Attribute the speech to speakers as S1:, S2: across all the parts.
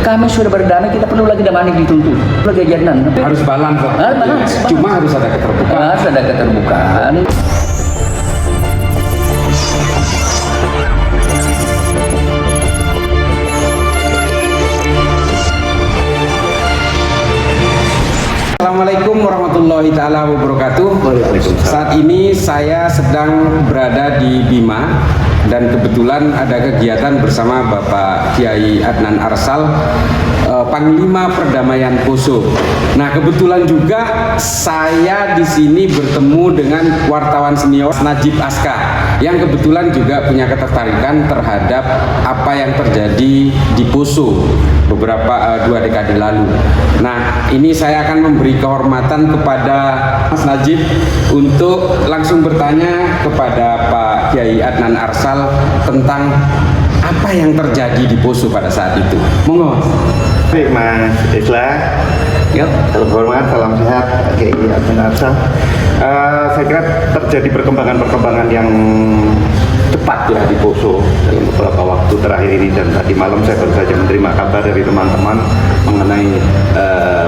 S1: Kami sudah berdamai, kita perlu lagi damai dituntut. Lagi jangan.
S2: Harus balance lah.
S1: Balance.
S2: Cuma harus ada keterbukaan.
S1: Harus ada keterbukaan.
S2: Assalamualaikum warahmatullahi taala wabarakatuh. Saat ini saya sedang berada di Bima dan kebetulan ada kegiatan bersama Bapak Kiai Adnan Arsal, Panglima Perdamaian Poso. Nah, kebetulan juga saya di sini bertemu dengan wartawan senior Najib Aska yang kebetulan juga punya ketertarikan terhadap apa yang terjadi di Poso beberapa 2 dekade lalu. Nah, ini saya akan memberi kehormatan kepada Mas Najib untuk langsung bertanya kepada Pak Kiai Adnan Arsal tentang apa yang terjadi di Poso pada saat itu. Monggo.
S3: Baik Mas Islah,
S1: Yap.
S3: salam hormat, salam sehat Kiai Adnan Arsal. Saya kira terjadi perkembangan yang cepat ya di Poso dalam beberapa waktu terakhir ini, dan tadi malam saya baru saja menerima kabar dari teman-teman mengenai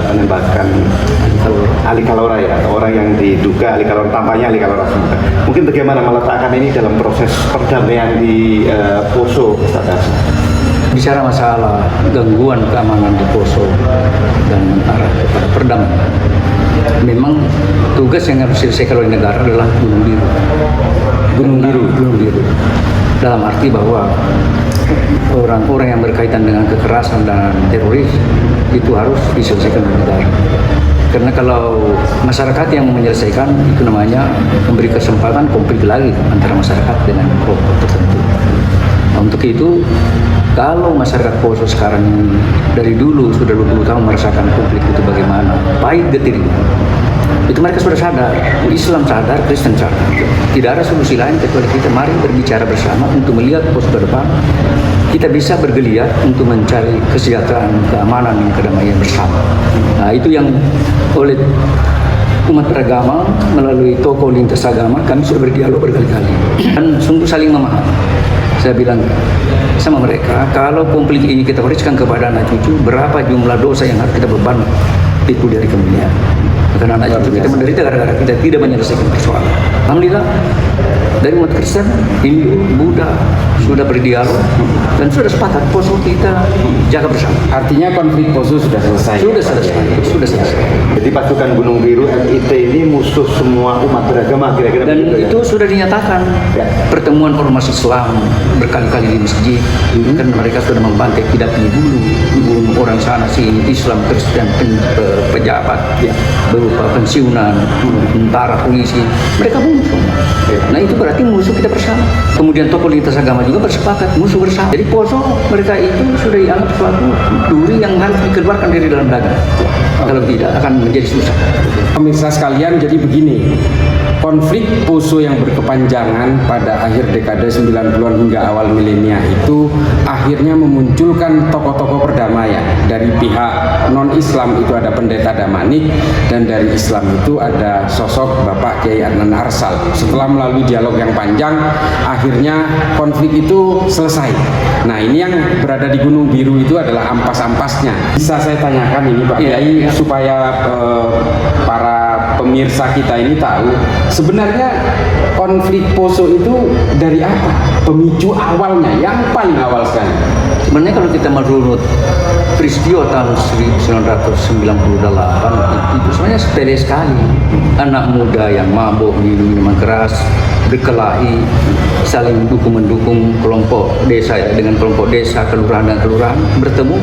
S3: penembakan Ali Kalora ya, orang yang diduga Ali Kalora, tampaknya Ali Kalora semua. Mungkin bagaimana meletakkan ini dalam proses perdamaian di Poso, Ustaz?
S1: Bicara masalah gangguan keamanan di Poso dan mengarah kepada perdamaian, memang tugas yang harus diselesaikan oleh negara adalah Gunung Biru. Gunung Biru. Dalam arti bahwa orang-orang yang berkaitan dengan kekerasan dan teroris itu harus diselesaikan oleh negara. Karena kalau masyarakat yang menyelesaikan, itu namanya memberi kesempatan konflik lagi antara masyarakat dengan kelompok tertentu. Nah, untuk itu, kalau masyarakat Poso sekarang ini dari dulu sudah 20 tahun merasakan konflik itu bagaimana, pahit getirnya, itu mereka sudah sadar. Islam sadar, Kristen sadar. Tidak ada solusi lain kecuali kita mari berbicara bersama untuk melihat Poso ke depan. Kita bisa bergeliat untuk mencari kesejahteraan, keamanan, dan kedamaian bersama. Nah, itu yang oleh umat beragama melalui tokoh lintas agama kami sudah berdialog berkali-kali dan sungguh saling memahami. Saya bilang sama mereka, kalau konflik ini kita wariskan kepada anak cucu, berapa jumlah dosa yang harus kita beban itu dari kemuliaan. Karena anak cucu kita menderita gara-gara kita tidak menyelesaikan persoalan. Alhamdulillah, dari umat Kristen, Hindu, Buddha sudah berdialog dan sudah sepakat Poso kita jaga bersama.
S2: Artinya konflik Poso sudah selesai.
S1: Sudah selesai.
S3: Jadi pasukan Gunung Biru MIT ini musuh semua umat beragama kira-kira
S1: Dan
S3: begitu, ya?
S1: itu sudah dinyatakan.
S3: Ya.
S1: Pertemuan ormas Islam berkali-kali di masjid, karena mereka sudah membantai, tidak bunuh orang sana sini, Islam, Kristen, pejabat, ya, berupa pensiunan, tentara, polisi, mereka bunuh semua.
S3: Ya.
S1: Nah, itu berarti musuh kita bersama. Kemudian tokoh lintas agama juga bersepakat musuh bersama. Jadi Poso mereka itu sudah dianggap suatu duri yang harus dikeluarkan dari dalam daging. Kalau tidak akan menjadi susah.
S2: Pemirsa sekalian, jadi begini, konflik Poso yang berkepanjangan pada akhir dekade 90-an hingga awal milenia itu akhirnya memunculkan tokoh-tokoh perdamaian. Dari pihak non-Islam itu ada Pendeta Damanik, dan dari Islam itu ada sosok Bapak Kiai Adnan Arsal. Setelah melalui dialog yang panjang, akhirnya konflik itu selesai. Nah, ini yang berada di Gunung Biru itu adalah ampas-ampasnya. Bisa saya tanyakan ini Pak Kiai, supaya para pemirsa kita ini tahu sebenarnya konflik Poso itu dari apa? Pemicu awalnya, yang paling awal sekali.
S1: Sebenarnya kalau kita merunut peristiwa tahun 1998 itu sebenarnya sepele sekali. Anak muda yang mabuk, minum minuman keras, berkelahi, saling mendukung kelompok desa dengan kelompok desa, kelurahan dan kelurahan, bertemu,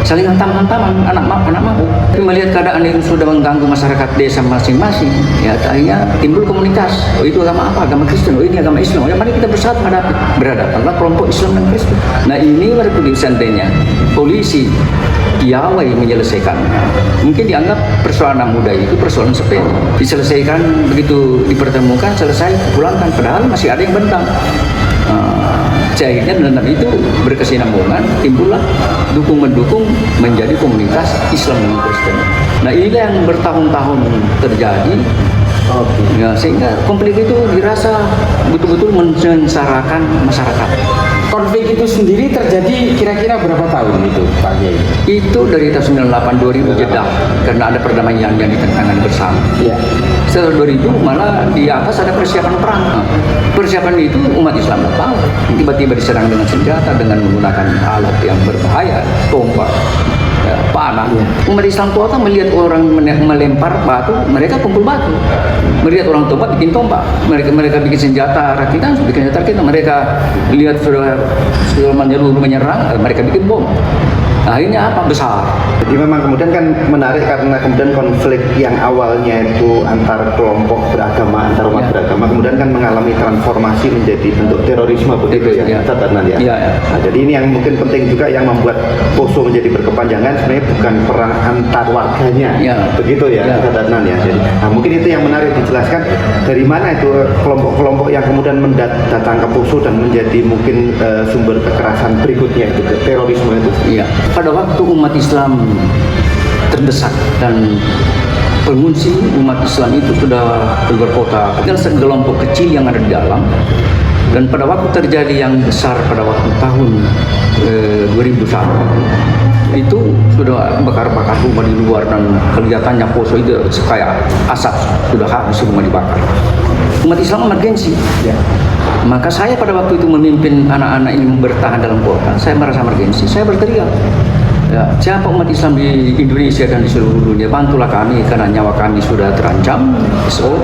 S1: saling hantam-hantaman, anak mabuk. Tapi melihat keadaan itu sudah mengganggu masyarakat desa masing-masing, ya akhirnya timbul komunitas. Oh, itu agama apa? Agama Kristen. Oh, ini agama Islam. Ya, mari kita bersatu hadapi. Berhadapanlah kelompok Islam dan Kristen. Nah, ini berarti seandainya polisi piawai menyelesaikannya, mungkin dianggap persoalan anak muda itu persoalan sepele, diselesaikan begitu dipertemukan, selesai, pulangkan, padahal masih ada yang bentang. Akhirnya dalam itu berkesinambungan, timbullah dukung-mendukung menjadi komunitas Islam dan Kristen. Nah, inilah yang bertahun-tahun terjadi. Ya, sehingga konflik itu dirasa betul-betul mensengsarakan masyarakat.
S2: konflik itu sendiri terjadi kira-kira berapa tahun itu Pak Kiai?
S1: Itu dari tahun 98 2000 jeda karena ada perdamaian yang ditentangkan bersama.
S2: Iya.
S1: Setelah 2000 malah di atas ada persiapan perang. Persiapan itu umat Islam tak tahu. Tiba-tiba diserang dengan senjata dengan menggunakan alat yang berbahaya, tombak, panah. Umat Islam kuota melihat orang melempar batu, mereka kumpul batu. Melihat orang tombak bikin tombak. Mereka bikin senjata rakitan, bikin senjata rakitan. Mereka lihat sudah menyerang, mereka bikin bom. Akhirnya apa? Besar.
S3: Jadi memang kemudian kan menarik karena kemudian konflik yang awalnya itu antar kelompok beragama, antar umat beragama, kemudian kan mengalami transformasi menjadi bentuk terorisme begitu ya, Ustaz Adnan ya. Nah, jadi ini yang mungkin penting juga yang membuat Poso menjadi berkepanjangan sebenarnya bukan perang antar warganya, begitu ya, Ustaz Adnan ya. Jadi, nah mungkin itu yang menarik dijelaskan dari mana itu kelompok-kelompok yang kemudian datang ke Poso dan menjadi mungkin sumber kekerasan berikutnya itu terorisme itu.
S1: Iya. Pada waktu umat Islam terdesak dan pengungsi umat Islam itu sudah keluar kota, tinggal segelompok kecil yang ada di dalam. Dan pada waktu terjadi yang besar pada waktu tahun 2001 itu sudah bakar-bakar rumah di luar dan kelihatannya Poso itu kayak asap sudah habis semua dibakar. Umat Islam emergensi. Maka saya pada waktu itu memimpin anak-anak ini bertahan dalam kota. Saya merasa emergensi. Saya berteriak, siapa umat Islam di Indonesia dan di seluruh dunia, bantulah kami karena nyawa kami sudah terancam. So,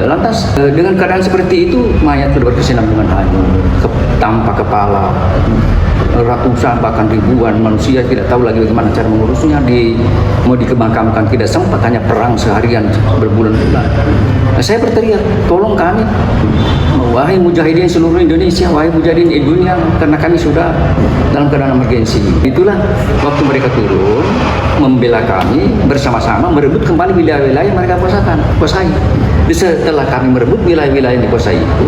S1: lantas dengan keadaan seperti itu mayat sudah berkesinambungan hanyut tanpa kepala, ratusan bahkan ribuan manusia tidak tahu lagi bagaimana cara mengurusnya. Mau dikemakamkan tidak sempat, hanya perang seharian berbulan-bulan. Saya berteriak, tolong kami, wahai mujahidin seluruh Indonesia, wahai mujahidin di dunia, karena kami sudah dalam keadaan emergensi. Itulah waktu mereka turun membela kami bersama-sama merebut kembali wilayah-wilayah yang mereka kuasai. Setelah kami merebut wilayah-wilayah yang dikuasai itu,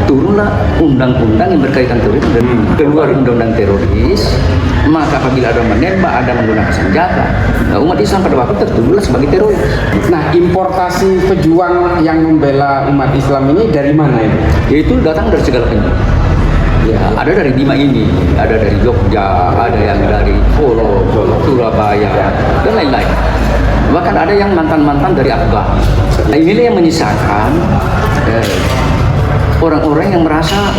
S1: turunlah undang-undang yang berkaitan teroris dan keluar undang-undang teroris. Maka apabila ada menembak, ada menggunakan senjata, umat Islam pada waktu tertuduhlah sebagai teroris.
S2: Nah, importasi pejuang yang membela umat Islam ini dari mana itu?
S1: Yaitu datang dari segala penjuru. Ya, ada dari Bima ini, ada dari Jogja, ada yang dari Solo, Surabaya, dan lain-lain. Bahkan ada yang mantan-mantan dari Afgan. Nah, inilah yang menyisakan orang-orang yang merasa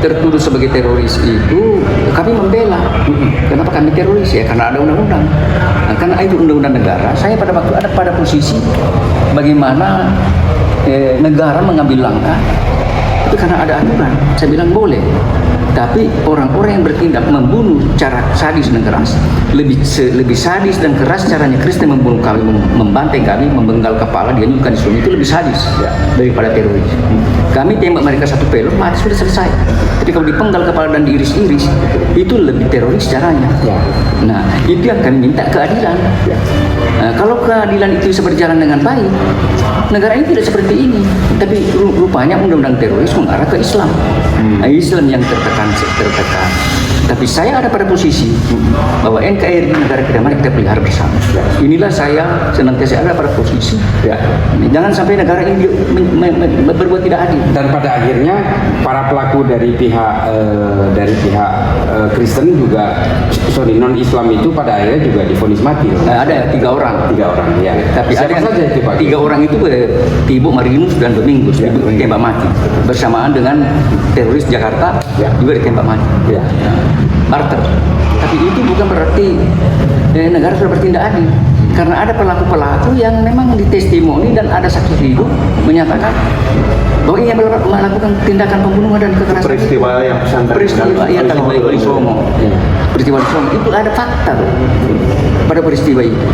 S1: tertuduh sebagai teroris itu kami membela. Kenapa kami teroris? Ya karena ada undang-undang. Nah, karena itu undang-undang negara. Saya pada waktu ada pada posisi bagaimana negara mengambil langkah itu karena ada aturan. Saya bilang boleh. Tapi orang-orang yang bertindak membunuh cara sadis dan keras, lebih sadis dan keras caranya Kristen membunuh kami, membantai kami, membenggal kepala, dianyurkan di sungai, itu lebih sadis daripada teroris. Kami tembak mereka satu pelur, mati sudah selesai. Tapi kalau dipenggal kepala dan diiris-iris, itu lebih teroris caranya. Nah, itu yang kami minta keadilan. Nah, kalau keadilan itu bisa berjalan dengan baik, negara ini tidak seperti ini. Tapi rupanya undang-undang teroris mengarah ke Islam. Nah, Islam yang tertekan. Tapi saya ada pada posisi bahwa NKRI negara kita, mari kita pelihara bersama. Inilah saya senantiasa ada pada posisi. Jangan sampai negara ini berbuat tidak adil.
S2: Dan pada akhirnya para pelaku dari pihak Kristen juga, non Islam itu pada akhirnya juga divonis mati.
S1: Ada 3 orang.
S2: 3 orang, ya.
S1: Tapi
S2: siapa
S1: ada
S2: saja itu Pak?
S1: 3 orang itu Ibu Marinus dan Domingus ditembak mati bersamaan dengan teroris Jakarta juga ditembak mati. Martyr. Tapi itu bukan berarti negara sudah bertindak adil. Karena ada pelaku-pelaku yang memang ditestimoni dan ada saksi hidup menyatakan bahwa ia melakukan tindakan pembunuhan dan kekerasan.
S3: Peristiwa yang
S1: peristiwa ya tadi di Songo. Peristiwa di Songo itu ada fakta pada peristiwa itu.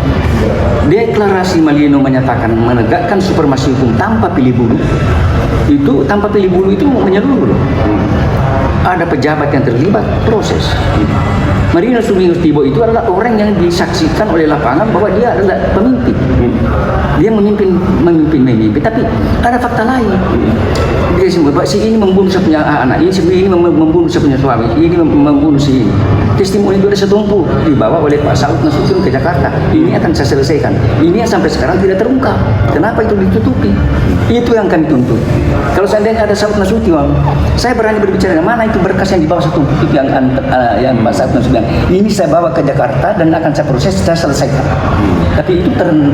S1: Deklarasi Malino menyatakan menegakkan supremasi hukum tanpa pilih bulu. Itu tanpa pilih bulu itu menyeluruh. Ada pejabat yang terlibat proses. Marinus Domingus Thibault itu adalah orang yang disaksikan oleh lapangan bahwa dia adalah pemimpin. Dia memimpin, tapi ada fakta lain. Dia sebut bahwa si ini membunuh si punya anak, ini membunuh si punya suami, ini membunuh si ini. testimoni itu ada setumpuk dibawa oleh Pak Saud Nasution ke Jakarta. Ini akan saya selesaikan. Ini yang sampai sekarang tidak terungkap. Kenapa itu ditutupi? Itu yang kami tuntut. Kalau seandainya ada Saud Nasution, saya berani berbicara mana itu berkas yang dibawa setumpuk itu yang Pak Saud Nasution. Ini saya bawa ke Jakarta dan akan saya proses, saya selesaikan. Tapi itu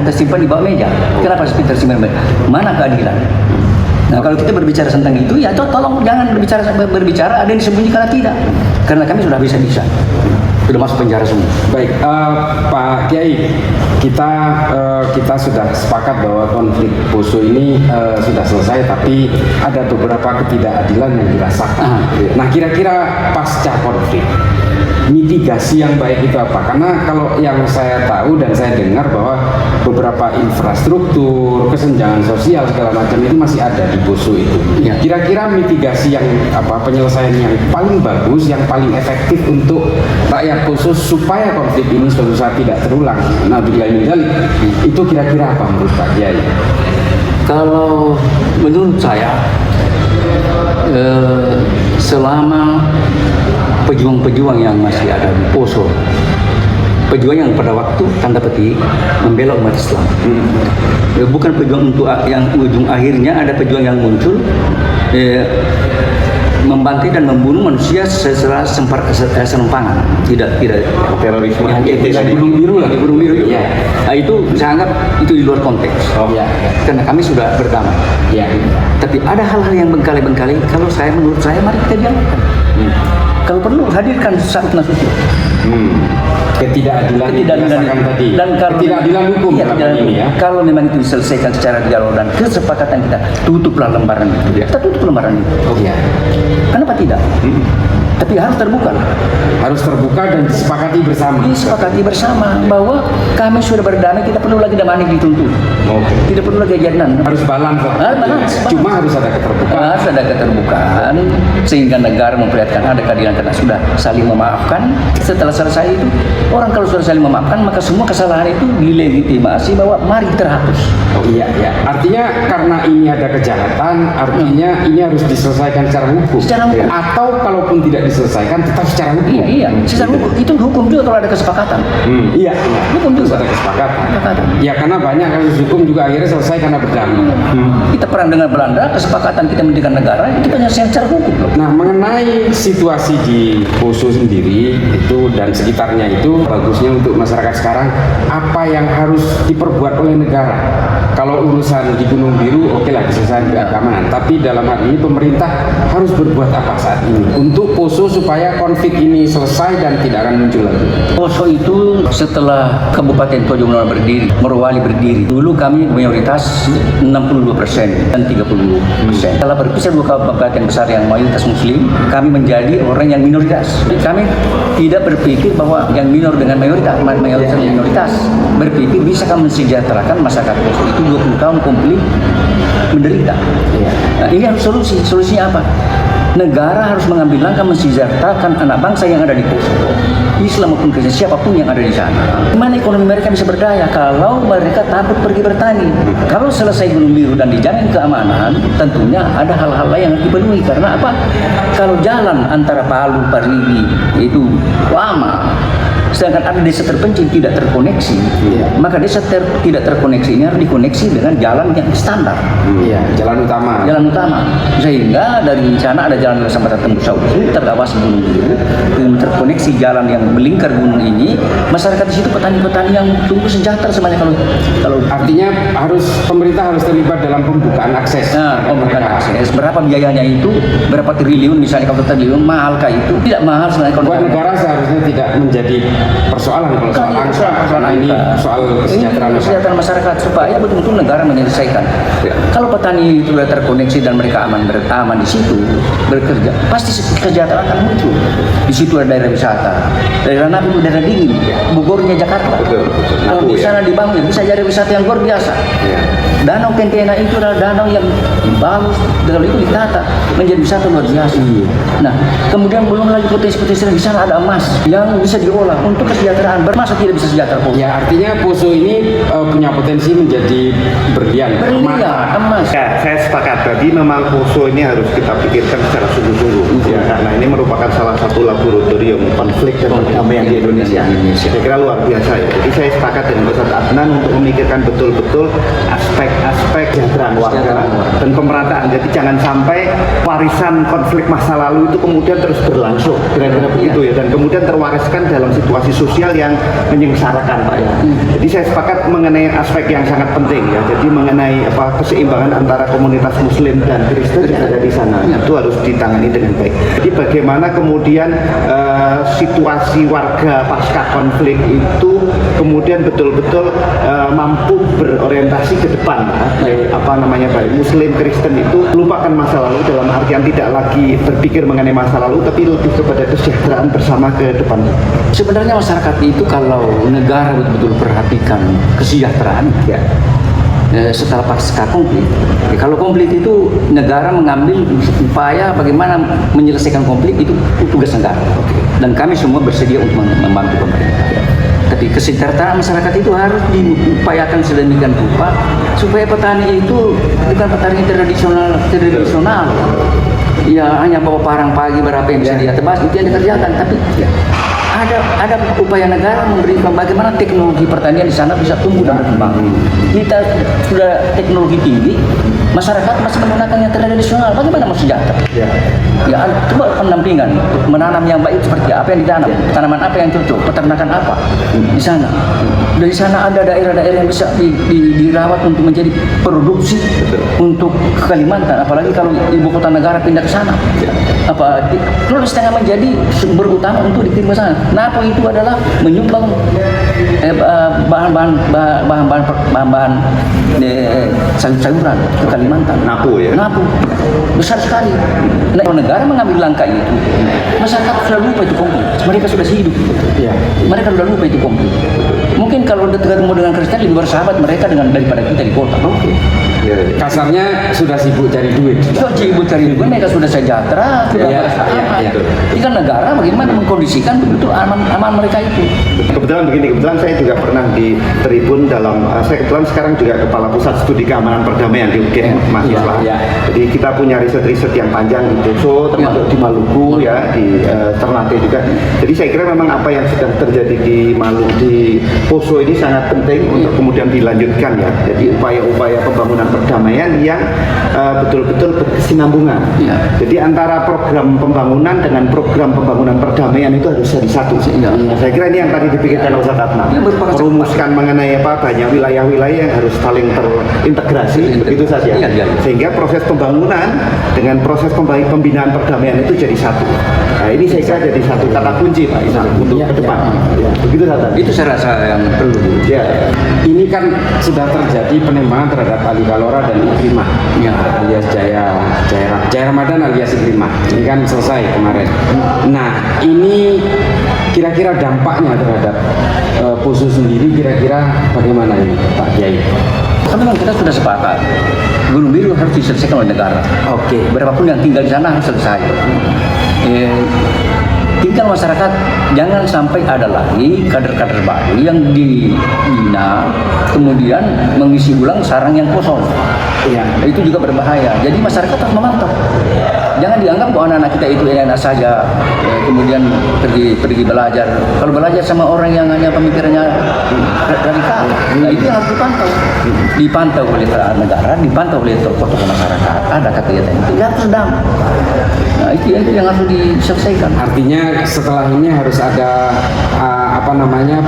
S1: tersimpan di bawah meja. Kenapa tersimpan di bawah meja? Mana keadilan? Nah, kalau kita berbicara tentang itu, ya tolong jangan berbicara ada yang disembunyikan tidak. Karena kami sudah bisa-bisa. Sudah masuk penjara semua.
S2: Baik, Pak Kiai, kita sudah sepakat bahwa konflik Poso ini sudah selesai, tapi ada beberapa ketidakadilan yang dirasakan. Nah, kira-kira pasca konflik, mitigasi yang baik itu apa? Karena kalau yang saya tahu dan saya dengar bahwa beberapa infrastruktur, kesenjangan sosial segala macam itu masih ada di Poso itu.
S1: Ya.
S2: Kira-kira mitigasi yang penyelesaian yang paling bagus, yang paling efektif untuk rakyat Poso supaya konflik ini suatu saat tidak terulang. Nah, itu kira-kira apa menurut Pak Kiai?
S1: Kalau menurut saya, selama pejuang-pejuang yang masih ada di Poso, pejuang yang pada waktu tanda petik membela umat Islam, bukan pejuang untuk yang ujung akhirnya ada pejuang yang muncul membantai dan membunuh manusia secara serampangan, tidak
S3: terorisme
S1: yang
S2: burung biru lah,
S1: burung biru itu.
S2: Ya.
S1: Nah, itu saya anggap itu di luar konteks.
S2: Ya.
S1: Karena kami sudah berdamai.
S2: Ya.
S1: Tapi ada hal-hal yang bengkali-bengkali. Menurut saya mari kita dialogkan. Kalau perlu hadirkan Saud Nasution.
S2: Ketidakadilan dirasakan tadi.
S1: Dan kalau
S2: ketidakadilan hukum
S1: iya,
S2: dalam ini ya.
S1: Kalau memang itu diselesaikan secara dialog dan kesepakatan kita, tutuplah lembaran itu. Kita tutup lembaran itu.
S2: Ya.
S1: Kenapa tidak? Tapi harus terbuka.
S2: Harus terbuka dan disepakati bersama.
S1: Disepakati bersama bahwa kami sudah berdamai, kita perlu lagi damai dituntut. Tidak perlu lagi ajaran.
S2: Harus balance.
S1: Balance.
S2: Cuma harus ada keterbukaan.
S1: Harus ada keterbukaan sehingga negara memperlihatkan ada keadilan karena sudah saling memaafkan. Setelah selesai itu, orang kalau sudah saling memaafkan maka semua kesalahan itu dilegitimasi bahwa mari terhapus.
S2: Iya. Artinya karena ini ada kejahatan, artinya ini harus diselesaikan secara hukum.
S1: Secara hukum.
S2: Atau kalaupun tidak diselesaikan tetap secara hukum.
S1: Iya. Secara hukum itu hukum juga kalau ada kesepakatan.
S2: Iya.
S1: Hukum
S2: Harus
S1: juga
S2: ada kesepakatan.
S1: Kesepakatan.
S2: Ya karena banyak kasus hukum juga akhirnya selesai karena berdamai.
S1: Kita perang dengan Belanda, kesepakatan kita mendirikan negara itu penyelesaian secara hukum loh.
S2: Nah, mengenai situasi di Poso sendiri itu dan sekitarnya itu bagusnya untuk masyarakat sekarang apa yang harus diperbuat oleh negara? Kalau urusan di Gunung Biru oke lah diselesaikan keamanan, tapi dalam hal ini pemerintah harus berbuat apa saat ini untuk Poso supaya konflik ini selesai dan tidak akan muncul lagi?
S1: Poso itu setelah Kabupaten Tojo Menara berdiri, Morowali berdiri, dulu kami mayoritas 62% dan 30%. Setelah berpisah dua kabupaten besar yang mayoritas Muslim, kami menjadi orang yang minoritas. Kami tidak berpikir bahwa yang minor dengan mayoritas berpikir bisa kami mensejahterakan masyarakat Poso itu 20 tahun komplit menderita. Nah, ini harus solusinya apa? Negara harus mengambil langkah mensejahterakan anak bangsa yang ada di Poso, Islam maupun Kristen, siapapun yang ada di sana. Gimana ekonomi mereka bisa berdaya kalau mereka takut pergi bertani? Kalau selesai Gunung Biru dan dijamin keamanan, tentunya ada hal-hal lain yang dipenuhi. Karena apa? Kalau jalan antara Palu, Parigi itu lama, sedangkan ada desa terpencil tidak terkoneksi, maka desa tidak terkoneksi ini harus dikoneksi dengan jalan yang standar.
S2: Jalan utama.
S1: Sehingga dari sana ada jalan sampai tembus Sausu terkawasi Gunung Biru, terkoneksi jalan yang melingkar gunung ini. Masyarakat di situ petani-petani yang tumbuh sejahtera semuanya. Kalau
S2: artinya pemerintah harus terlibat dalam pembukaan akses.
S1: Pembukaan akses. Berapa biayanya itu? Berapa triliun misalnya kalau triliun mahalkah itu? Tidak mahal sebenarnya.
S2: Buat negara seharusnya tidak menjadi persoalan kalau soal angka. Ini soal kesejahteraan
S1: masyarakat supaya betul-betul negara menyelesaikan. Kalau petani itu sudah terkoneksi dan mereka aman di situ bekerja, pasti kesejahteraan akan muncul. Di situ ada daerah wisata, daerah Nabi itu daerah dingin, Bogornya Jakarta. Kalau di sana dibangun bisa jadi wisata yang luar biasa. Danau Kentena itu adalah danau yang bagus, kalau itu ditata menjadi wisata luar biasa. Nah, kemudian belum lagi potensi-potensi di sana ada emas yang bisa diolah untuk kesejahteraan. Bermasa tidak bisa sejahtera Poso.
S2: Ya, artinya Poso ini punya potensi menjadi berlian.
S1: Berlian, emas.
S3: Ya, saya sepakat. Tadi memang Poso ini harus kita pikirkan secara sungguh-sungguh, ya, karena ini merupakan salah satu laboratorium konflik dan perdamaian di Indonesia. Saya kira luar biasa ya. Jadi saya sepakat dengan Ustaz Adnan untuk memikirkan betul-betul aspek-aspek kesejahteraan warga dan pemerataan. Jadi jangan sampai warisan konflik masa lalu itu kemudian terus berlangsung, kira-kira begitu ya. Dan kemudian terwariskan dalam situasi sosial yang menyengsarakan, Pak ya. Jadi saya sepakat mengenai aspek yang sangat penting ya. Jadi mengenai keseimbangan antara komunitas Muslim dan Kristen yang ada di sana itu harus ditangani dengan baik. Jadi bagaimana kemudian situasi warga pasca konflik itu kemudian betul-betul mampu berorientasi ke depan, baik Muslim Kristen itu lupakan masa lalu dalam artian tidak lagi berpikir mengenai masa lalu, tapi lebih kepada kesejahteraan bersama ke depan.
S1: Sebenarnya masyarakat itu kalau negara betul-betul perhatikan kesejahteraan, ya, setelah pasca konflik. Kalau konflik itu negara mengambil upaya bagaimana menyelesaikan konflik, itu tugas negara. Dan kami semua bersedia untuk membantu pemerintah. Tapi kesejahteraan masyarakat itu harus diupayakan sedemikian rupa supaya petani itu bukan petani tradisional. Ya hanya bawa parang pagi berapa yang bisa dia tebas itu yang dikerjakan, tapi ada upaya negara memberikan bagaimana teknologi pertanian di sana bisa tumbuh dan berkembang. Kita sudah teknologi tinggi, masyarakat masih menggunakan yang tradisional. Bagaimana mau sejahtera? Ya, coba pendampingan menanam yang baik seperti apa yang ditanam, tanaman apa yang cocok, peternakan apa di sana. Dari sana ada daerah-daerah yang bisa dirawat untuk menjadi produksi untuk Kalimantan. Apalagi kalau ibu kota negara pindah ke sana, kalau setengah menjadi sumber utama untuk dikirim ke sana. Napo itu adalah menyumbang bahan-bahan sayur-sayuran ke Kalimantan.
S3: Napo ya?
S1: Napo besar sekali. Nah, kalau negara mengambil langkah itu, masyarakat sudah lupa itu konflik. Mereka sudah hidup. Ya. Mereka sudah lupa itu konflik. Mungkin kalau ketemu dengan Kristen lebih bersahabat mereka daripada kita di kota.
S2: Kasarnya sudah sibuk cari duit.
S1: Mereka sudah sejahtera, sudah bersahabat. Ini kan negara bagaimana mengkondisikan betul aman mereka itu.
S3: Kebetulan saya juga pernah di Tribun saya kebetulan sekarang juga Kepala Pusat Studi Keamanan Perdamaian di UGM, Mas Islah. Jadi kita punya riset-riset yang panjang di Poso, termasuk di Maluku ya, di Ternate juga. Jadi saya kira memang apa yang sedang terjadi di Poso ini sangat penting untuk kemudian dilanjutkan ya. Jadi upaya-upaya pembangunan perdamaian yang betul-betul berkesinambungan. Jadi antara program pembangunan dengan program pembangunan perdamaian itu harus jadi satu. Saya kira ini yang tadi dipikirkan Ustaz Adnan. Merumuskan mengenai banyak wilayah-wilayah yang harus saling terintegrasi, begitu saja. Sehingga proses pembangunan dengan proses pembinaan perdamaian itu jadi satu. Nah ini saya kira jadi satu kata kunci Pak untuk ke depan. Begitu saja.
S1: Itu saya rasa yang perlu.
S2: Ini kan sudah terjadi penembakan terhadap Ali Kalora dan Ikrimah, alias Jaya Ramadan alias Ikrimah. Ini kan selesai kemarin. Nah, ini kira-kira dampaknya terhadap Poso sendiri kira-kira bagaimana ini, Pak Kiai?
S1: Memang kita sudah sepakat Gunung Biru harus diselesaikan oleh negara. Berapapun yang tinggal di sana harus selesai. Tinggal masyarakat jangan sampai ada lagi kader-kader baru yang dibina kemudian mengisi ulang sarang yang kosong. Itu juga berbahaya. Jadi masyarakat harus memantau. Jangan dianggap bahwa anak-anak kita itu enak saja kemudian pergi belajar. Kalau belajar sama orang yang hanya pemikirannya radikal, nah itu yang harus dipantau oleh negara, dipantau oleh tokoh-tokoh masyarakat. Ada kegiatan itu yang sedang. Nah itu yang harus diselesaikan.
S2: Artinya setelah ini harus ada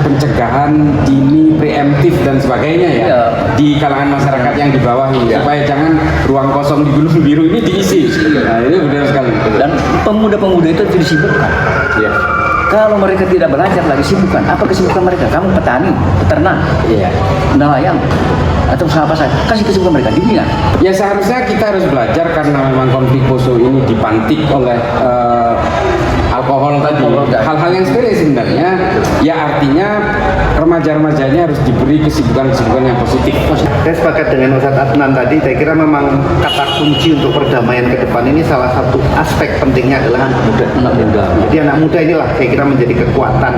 S2: pencegahan dini, preemptif dan sebagainya di kalangan masyarakat yang di bawah ini supaya jangan ruang kosong di Gunung Biru ini diisi. Nah ini benar sekali.
S1: Dan pemuda-pemuda itu disibukkan. Kalau mereka tidak belajar lagi sibukkan. Apa kesibukan mereka? Kamu petani, peternak, nelayan, atau apa saja. Kasih kesibukan mereka dibina.
S2: Ya seharusnya kita harus belajar karena memang konflik Poso ini dipantik oleh alkohol tadi. Hal-hal yang sepele sebenarnya. Ya artinya remaja-remajanya harus diberi kesibukan-kesibukan yang positif.
S3: Saya sepakat dengan Ustaz Adnan tadi. Saya kira memang kata kunci untuk perdamaian ke depan ini salah satu aspek pentingnya adalah anak muda. Jadi anak muda inilah saya kira menjadi kekuatan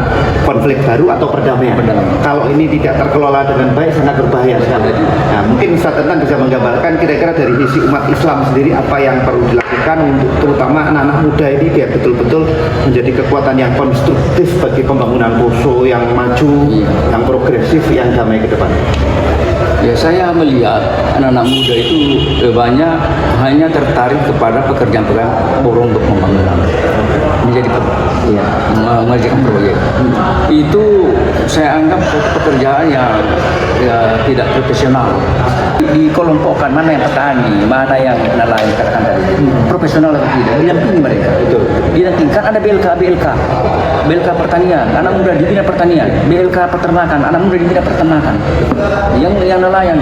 S3: konflik baru atau perdamaian. Kalau ini tidak terkelola dengan baik sangat berbahaya sekali. Nah, mungkin Ustaz Adnan bisa menggambarkan kira-kira dari sisi umat Islam sendiri apa yang perlu dilakukan untuk terutama anak-anak muda ini biar betul-betul menjadi kekuatan yang konstruktif bagi pembangunan Poso yang maju, yang progresif, yang damai ke depan.
S1: Ya, saya melihat anak-anak muda itu banyak hanya tertarik kepada pekerjaan-pekerjaan borong untuk pembangunan, mengerjakan proyek. Itu saya anggap pekerjaan yang tidak profesional. Dikelompokkan mana yang petani, mana yang nelayan, katakan tadi, profesional atau tidak, didampingi mereka. Betul. Didampingkan ada BLK pertanian, anak muda di bidang pertanian, BLK peternakan, anak muda di bidang peternakan. Yang nelayan,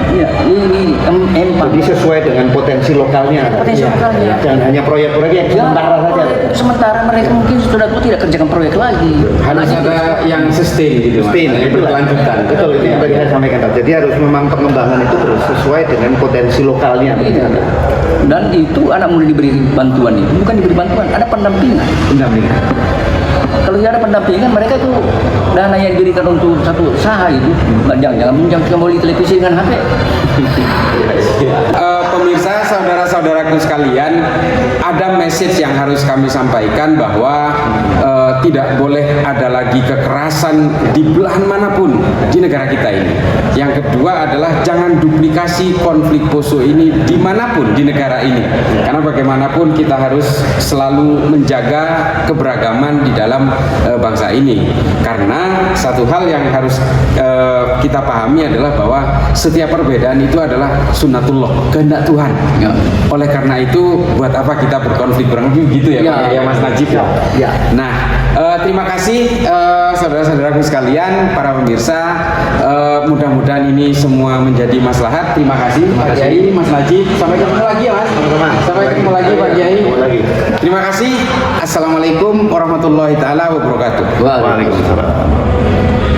S1: ini empang.
S3: Jadi sesuai dengan potensi lokalnya.
S1: Potensi lokalnya.
S3: Dan hanya proyek-proyek yang sementara saja.
S1: Sementara mereka mungkin sudah tidak kerjakan proyek lagi.
S2: Harus ada yang sustain gitu, Mas.
S3: Sustain,
S2: Yang
S3: itu
S2: berkelanjutan.
S3: Betul, itu yang tadi saya sampaikan. Jadi harus memang pengembangan itu harus sesuai dengan potensi lokalnya.
S1: Iya. Dan itu anak muda diberi bantuan itu bukan diberi bantuan, ada pendampingan. Kalau tidak ada pendampingan, mereka itu dana yang diberikan untuk satu usaha itu jangan kembali televisi dengan HP.
S2: Pemirsa, saudara-saudaraku sekalian, ada message yang harus kami sampaikan bahwa tidak boleh ada lagi kekerasan di belahan manapun di negara kita ini. Yang kedua adalah jangan duplikasi konflik Poso ini dimanapun di negara ini, karena bagaimanapun kita harus selalu menjaga keberagaman di dalam bangsa ini. Karena satu hal yang harus kita pahami adalah bahwa setiap perbedaan itu adalah sunnatullah, kehendak Tuhan. Oleh karena itu, buat apa kita berkonflik gitu ya, Mas Najib?
S3: Ya.
S2: Nah, terima kasih saudara-saudaraku sekalian, para pemirsa. Mudah-mudahan ini semua menjadi maslahat. Terima kasih Pak Kiai, Mas Najib. Sampai ketemu lagi ya, Mas. Sampai ketemu lagi Pak Kiai. Terima kasih. Assalamualaikum warahmatullahi taala wabarakatuh.
S3: Waalaikumsalam.